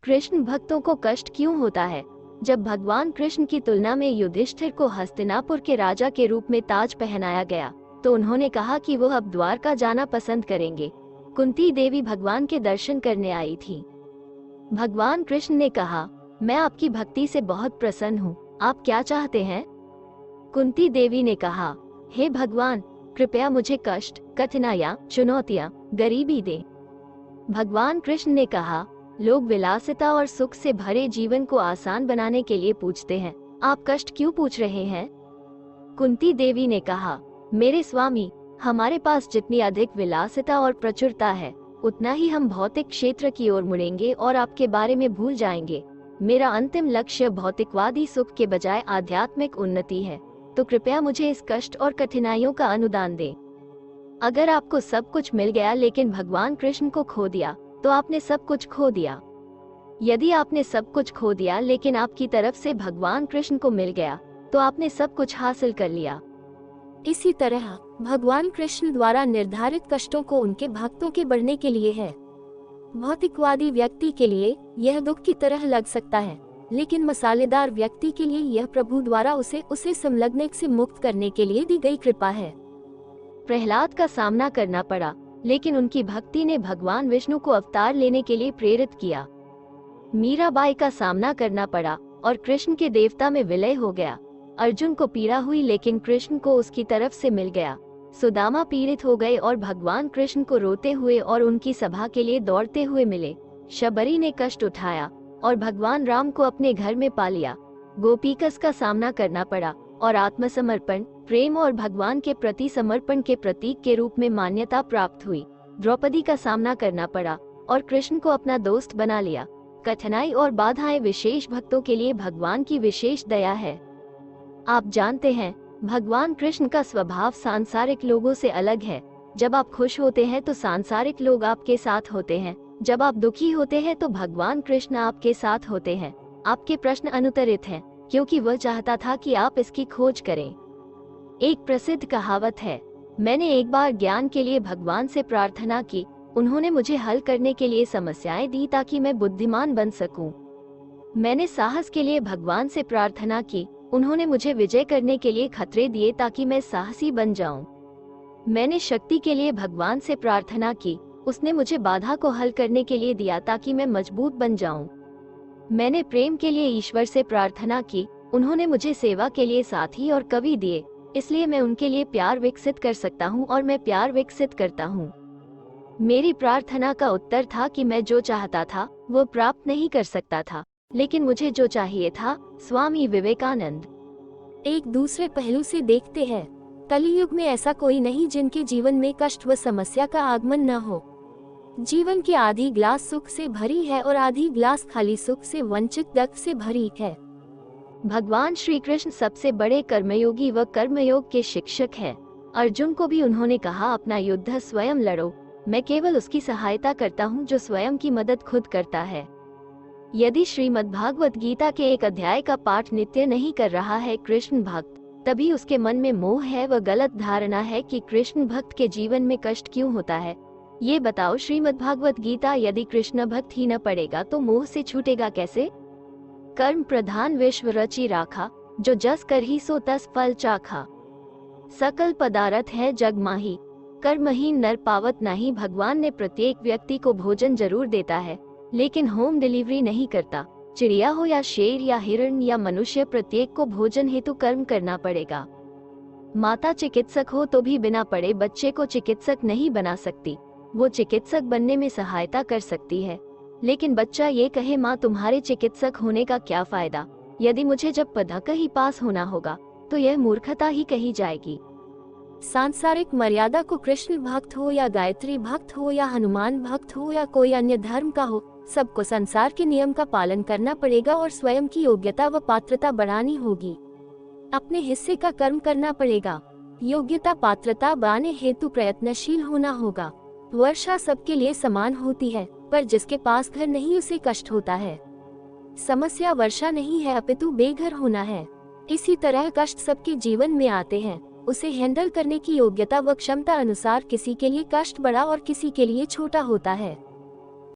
कृष्ण भक्तों को कष्ट क्यों होता है? जब भगवान कृष्ण की तुलना में युधिष्ठिर को हस्तिनापुर के राजा के रूप में ताज पहनाया गया, तो उन्होंने कहा कि वो अब द्वारका जाना पसंद करेंगे। कुंती देवी भगवान के दर्शन करने आई थी। भगवान कृष्ण ने कहा, मैं आपकी भक्ति से बहुत प्रसन्न हूँ, आप क्या चाहते हैं? कुंती देवी ने कहा, हे भगवान, कृपया मुझे कष्ट, कठिनाइयाँ, चुनौतियाँ, गरीबी दे। भगवान कृष्ण ने कहा, लोग विलासिता और सुख से भरे जीवन को आसान बनाने के लिए पूछते हैं, आप कष्ट क्यों पूछ रहे हैं? कुंती देवी ने कहा, मेरे स्वामी, हमारे पास जितनी अधिक विलासिता और प्रचुरता है, उतना ही हम भौतिक क्षेत्र की ओर मुड़ेंगे और आपके बारे में भूल जाएंगे। मेरा अंतिम लक्ष्य भौतिकवादी सुख के बजाय आध्यात्मिक उन्नति है, तो कृपया मुझे इस कष्ट और कठिनाइयों का अनुदान दें। अगर आपको सब कुछ मिल गया लेकिन भगवान कृष्ण को खो दिया, तो आपने सब कुछ खो दिया। यदि आपने सब कुछ खो दिया लेकिन आपकी तरफ से भगवान कृष्ण को मिल गया, तो आपने सब कुछ हासिल कर लिया। इसी तरह भगवान कृष्ण द्वारा निर्धारित कष्टों को उनके भक्तों के बढ़ने के लिए है। भौतिकवादी व्यक्ति के लिए यह दुख की तरह लग सकता है, लेकिन मसालेदार व्यक्ति के लिए यह प्रभु द्वारा उसे संलग्न से मुक्त करने के लिए दी गई कृपा है। प्रहलाद का सामना करना पड़ा, लेकिन उनकी भक्ति ने भगवान विष्णु को अवतार लेने के लिए प्रेरित किया। मीराबाई का सामना करना पड़ा और कृष्ण के देवता में विलय हो गया। अर्जुन को पीड़ा हुई लेकिन कृष्ण को उसकी तरफ से मिल गया। सुदामा पीड़ित हो गए और भगवान कृष्ण को रोते हुए और उनकी सभा के लिए दौड़ते हुए मिले। शबरी ने कष्ट उठाया और भगवान राम को अपने घर में पा लिया। गोपीकस का सामना करना पड़ा और आत्मसमर्पण, प्रेम और भगवान के प्रति समर्पण के प्रतीक के रूप में मान्यता प्राप्त हुई। द्रौपदी का सामना करना पड़ा और कृष्ण को अपना दोस्त बना लिया। कठिनाई और बाधाएं विशेष भक्तों के लिए भगवान की विशेष दया है। आप जानते हैं, भगवान कृष्ण का स्वभाव सांसारिक लोगों से अलग है। जब आप खुश होते हैं तो सांसारिक लोग आपके साथ होते हैं, जब आप दुखी होते हैं तो भगवान कृष्ण आपके साथ होते हैं। आपके प्रश्न अनुत्तरित हैं, क्योंकि वह चाहता था कि आप इसकी खोज करें। एक प्रसिद्ध कहावत है, मैंने एक बार ज्ञान के लिए भगवान से प्रार्थना की, उन्होंने मुझे हल करने के लिए समस्याएं दी ताकि मैं बुद्धिमान बन सकूं। मैंने साहस के लिए भगवान से प्रार्थना की, उन्होंने मुझे विजय करने के लिए खतरे दिए ताकि मैं साहसी बन जाऊं। मैंने शक्ति के लिए भगवान से प्रार्थना की, उसने मुझे बाधा को हल करने के लिए दिया ताकि मैं मजबूत बन जाऊं। मैंने प्रेम के लिए ईश्वर से प्रार्थना की, उन्होंने मुझे सेवा के लिए साथी और कवि दिए, इसलिए मैं उनके लिए प्यार विकसित कर सकता हूं और मैं प्यार विकसित करता हूं। मेरी प्रार्थना का उत्तर था कि मैं जो चाहता था वो प्राप्त नहीं कर सकता था, लेकिन मुझे जो चाहिए था। स्वामी विवेकानंद। एक दूसरे पहलू से देखते हैं, कलियुग में ऐसा कोई नहीं जिनके जीवन में कष्ट व समस्या का आगमन न हो। जीवन की आधी ग्लास सुख से भरी है और आधी ग्लास खाली सुख से वंचित दुख से भरी है। भगवान श्री कृष्ण सबसे बड़े कर्मयोगी व कर्मयोग के शिक्षक हैं। अर्जुन को भी उन्होंने कहा, अपना युद्ध स्वयं लड़ो, मैं केवल उसकी सहायता करता हूँ जो स्वयं की मदद खुद करता है। यदि श्रीमद्भागवत गीता के एक अध्याय का पाठ नित्य नहीं कर रहा है कृष्ण भक्त, तभी उसके मन में मोह है व गलत धारणा है कि कृष्ण भक्त के जीवन में कष्ट क्यों होता है। ये बताओ, श्रीमद्भागवत गीता यदि कृष्ण भक्त ही न पढ़ेगा तो मोह से छूटेगा कैसे? कर्म प्रधान विश्व रचि राखा, जो जस कर ही सो तस फल चाखा। सकल पदार्थ है जग माही, कर्महीन नर पावत नाही। भगवान ने प्रत्येक व्यक्ति को भोजन जरूर देता है, लेकिन होम डिलीवरी नहीं करता। चिड़िया हो या शेर या हिरण या मनुष्य, प्रत्येक को भोजन हेतु कर्म करना पड़ेगा। माता चिकित्सक हो तो भी बिना पढ़े बच्चे को चिकित्सक नहीं बना सकती। वो चिकित्सक बनने में सहायता कर सकती है, लेकिन बच्चा ये कहे, माँ तुम्हारे चिकित्सक होने का क्या फायदा, यदि मुझे जब पढ़कर ही पास होना होगा, तो यह मूर्खता ही कही जाएगी। सांसारिक मर्यादा को कृष्ण भक्त हो या गायत्री भक्त हो या हनुमान भक्त हो या कोई अन्य धर्म का हो, सबको संसार के नियम का पालन करना पड़ेगा और स्वयं की योग्यता व पात्रता बढ़ानी होगी। अपने हिस्से का कर्म करना पड़ेगा। योग्यता पात्रता बढ़ाने हेतु प्रयत्नशील होना होगा। वर्षा सबके लिए समान होती है, पर जिसके पास घर नहीं उसे कष्ट होता है। समस्या वर्षा नहीं है अपितु बेघर होना है। इसी तरह कष्ट सबके जीवन में आते हैं, उसे हैंडल करने की योग्यता व क्षमता अनुसार किसी के लिए कष्ट बड़ा और किसी के लिए छोटा होता है।